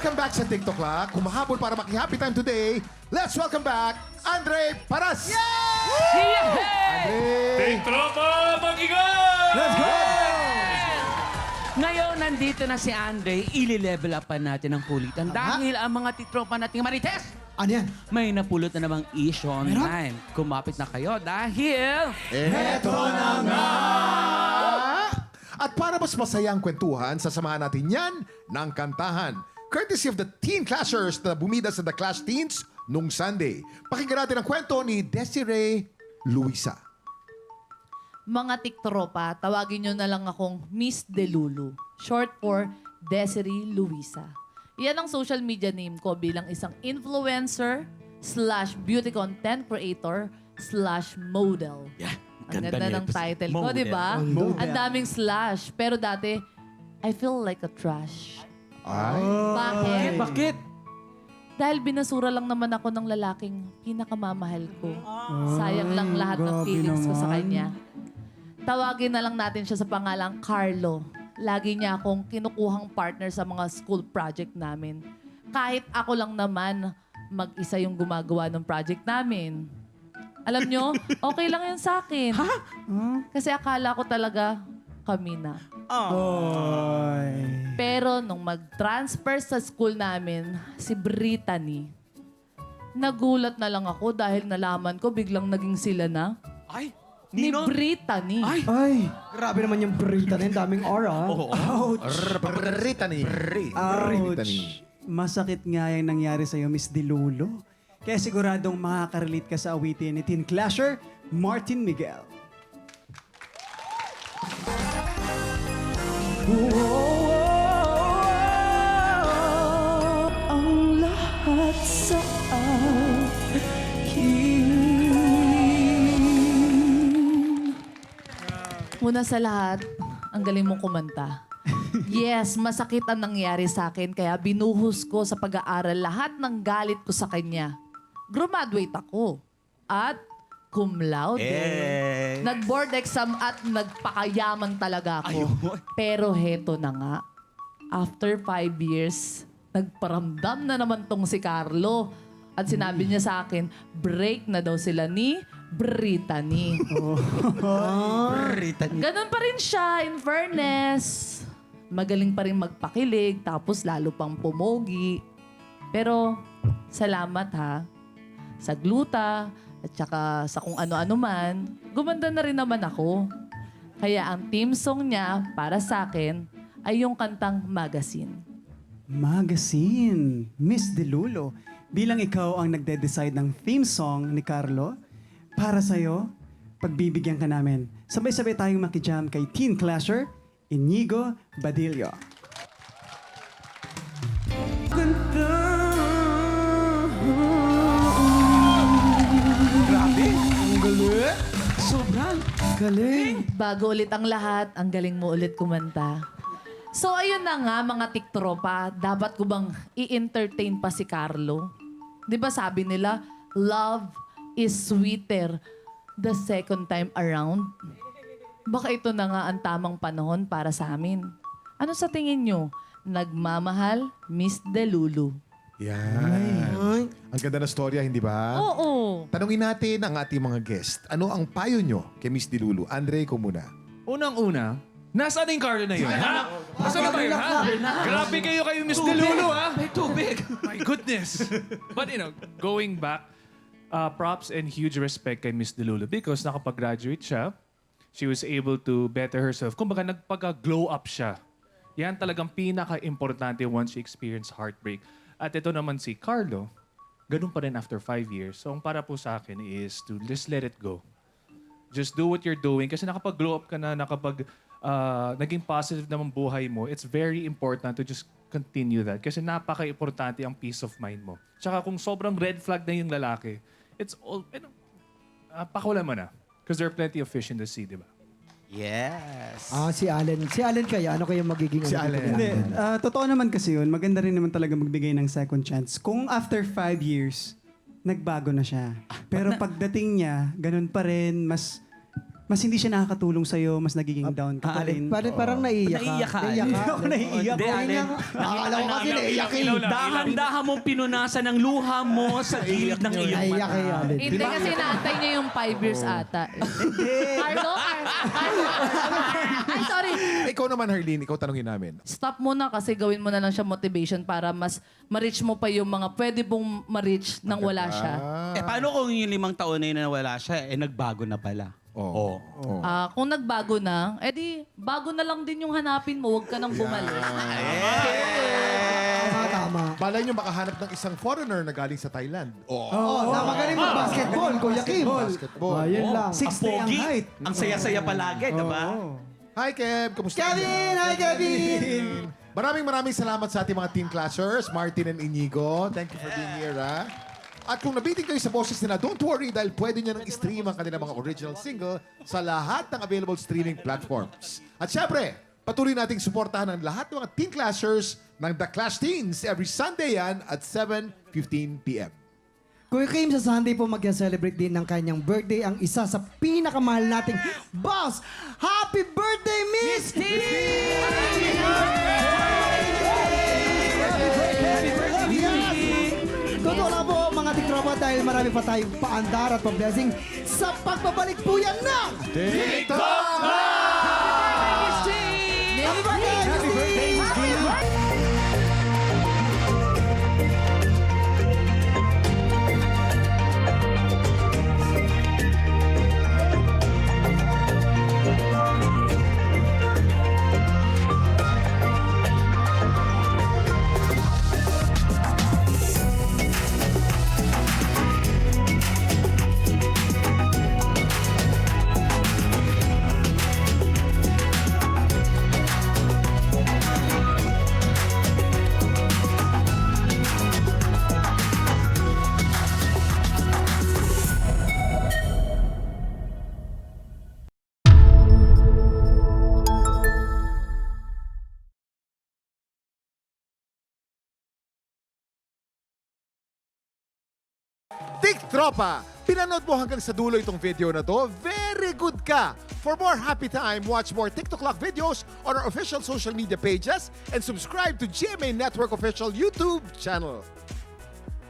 Welcome back sa TikTok La. Kumahabol para maki-happy time today. Let's welcome back Andre Paras! Andre! Tropa, mag-ingat! Let's go! Ngayon, nandito na si Andre. Ili-level up pa natin ang kulitan. Dahil ang mga titropa nating Marites, Ano yan? may napulot na namang issue online. Kumapit na kayo dahil... Eto na nga! At para mas masayang kwentuhan, sasamahan natin yan ng kantahan. Courtesy of the Teen Clashers na bumida sa The Clash Teens nung Sunday. Pakinggan natin ang kwento ni Desiree Luisa. Mga tiktropa, tawagin nyo na lang akong Miss Delulu. Short for Desiree Luisa. Yan ang social media name ko bilang isang influencer / beauty content creator / model. Yeah, Ang ganda ganda nito. ng title ko, Model. di ba? Model. Ang daming slash. Pero dati, I feel like a trash. Ay. Bakit? Bakit? Dahil binasura lang naman ako ng lalaking pinakamamahal ko. Sayang lang lahat ng grabe feelings ko sa naman. kanya. Tawagin na lang natin siya sa pangalang Carlo. Lagi niya akong kinukuhang partner sa mga school project namin. Kahit ako lang naman mag-isa yung gumagawa ng project namin. Alam nyo, okay lang yun sa akin. Kasi akala ko talaga kami na. Oy. Pero nung mag-transfer sa school namin, si Brittany, nagulat na lang ako dahil nalaman ko biglang naging sila na. Ay, Ni Nino? Brittany. Ay! Ay, grabe naman yung Brita na yun. Daming aura. Ouch! Brittany. Ouch. Masakit nga yung nangyari sa'yo, Miss Dilulo. Kaya siguradong makaka-relate ka sa awitin ni Teen Clasher, Martin Miguel. Ang lahat sa akin. Una sa lahat, ang galing mong kumanta. Yes, masakit ang nangyari sa akin kaya binuhos ko sa pag-aaral lahat ng galit ko sa kanya. Graduate ako. At cum laude. Nag-board exam at nagpakayaman talaga ako. Pero heto na nga. After 5 years, nagparamdam na naman tong si Carlo. At sinabi niya sa akin, break na daw sila ni Brittany. Ganon pa rin siya, in fairness. Magaling pa rin magpakilig, tapos lalo pang pumogi. Pero, salamat ha. Sa gluta, at saka sa kung ano-ano man, gumanda na rin naman ako. Kaya ang theme song niya, para sa akin, ay yung kantang Magazine. Magazine. Miss Dilulo, bilang ikaw ang nagde-decide ng theme song ni Carlo, para sa'yo, pagbibigyan ka namin. Sabay-sabay tayong makijam kay Teen Clasher, Inigo Badillo. Grabe! Ang galing! Sobrang! Galing! Bago ulit ang lahat, ang galing mo ulit kumanta. So ayun na nga mga tiktropa, dapat ko bang i-entertain pa si Carlo? Di ba sabi nila, love is sweeter the second time around? Baka ito na nga ang tamang panahon para sa amin. Ano sa tingin nyo? Nagmamahal, Miss Delulu. Yan. Ang ganda na storya, hindi ba? Oo. Tanungin natin ang ating mga guest. Ano ang payo nyo kay Miss Dilulu? Andre, ikaw muna. Unang-una, nasaan yung Carlo na yun, ha? Nasaan na ba yun, ha? Grabe kayo Miss Delulu, ha? May tubig. My goodness. But going back, props and huge respect kay Miss Delulu because nakapag-graduate siya. She was able to better herself. Kumbaga, nagpag-glow up siya. Yan talagang pinaka-importante once she experienced heartbreak. At ito naman si Carlo, ganun pa rin after 5 years. So, ang para po sa akin is to just let it go. Just do what you're doing. Kasi nakapag-glow up ka na, naging positive naman buhay mo, it's very important to just continue that. Kasi napaka-importante ang peace of mind mo. Tsaka kung sobrang red flag na yung lalaki, it's all, pakulan mo na. Because there are plenty of fish in the sea, di ba? Yes! Si Allen. Si Allen kaya? Ano kaya magiging... Si Allen. Hindi, totoo naman kasi yun. Maganda rin naman talaga magbigay ng second chance. Kung after 5 years, nagbago na siya. Pero pagdating niya, ganun pa rin, mas mas hindi siya nakakatulong sa'yo, mas nagiging down ka pa rin. Parang naiiyak ka. Naiiyak ka, Naiiyak ka. Ako naiiyak. Hindi, Allen. Akala ko kasi naiiyak eh. Dahan-dahan mong pinunasan ng luha mo sa gilid ng iyong Naiiyak mata. eh, Allen. Hindi kasi naantay niya yung 5 years ata. Carlo? Ay, sorry. Ikaw naman, Harleen, ikaw tanungin namin. Stop muna kasi gawin mo na lang siya motivation para mas ma-reach mo pa yung mga pwede mong ma-reach nang wala siya. Paano kung yung 5 taon na yun na wala siya, nagbago na pala? Oo. Kung nagbago na, edi bago na lang din yung hanapin mo, huwag ka nang bumalik. Tama. Balay nyo makahanap ng isang foreigner na galing sa Thailand. Oh, na magaling mag-basketball, Kuya Kim. Basketball. Ayun lang. Ang 6'3" ang pogi, height. ang saya-saya palagi, diba? Hi, Kev. Kamusta? Kevin! Hi, Kevin! Maraming salamat sa ating mga team clashers, Martin and Inigo. Thank you for being here, ha? At kung nabitin kayo sa boses nila, don't worry dahil pwede nyo nang i-stream ang kanilang mga original single sa lahat ng available streaming platforms. At syempre, patuloy nating suportahan ang lahat ng mga team clashers ng The Clash Teens every Sunday yan at 7:15 p.m. Kuya Kim, sa Sunday po mag-celebrate din ng kanyang birthday ang isa sa pinakamahal nating boss. Happy birthday, Miss T! Totoo lang po mga tiktropa dahil marami pa tayong paandar at pa-blessing sa pagbabalik po yan ng TikTok! Happy birthday, Miss T! TikTropa! Pinanood mo hanggang sa dulo itong video na to? Very good ka! For more happy time, watch more TikTok Clock videos on our official social media pages and subscribe to GMA Network official YouTube channel.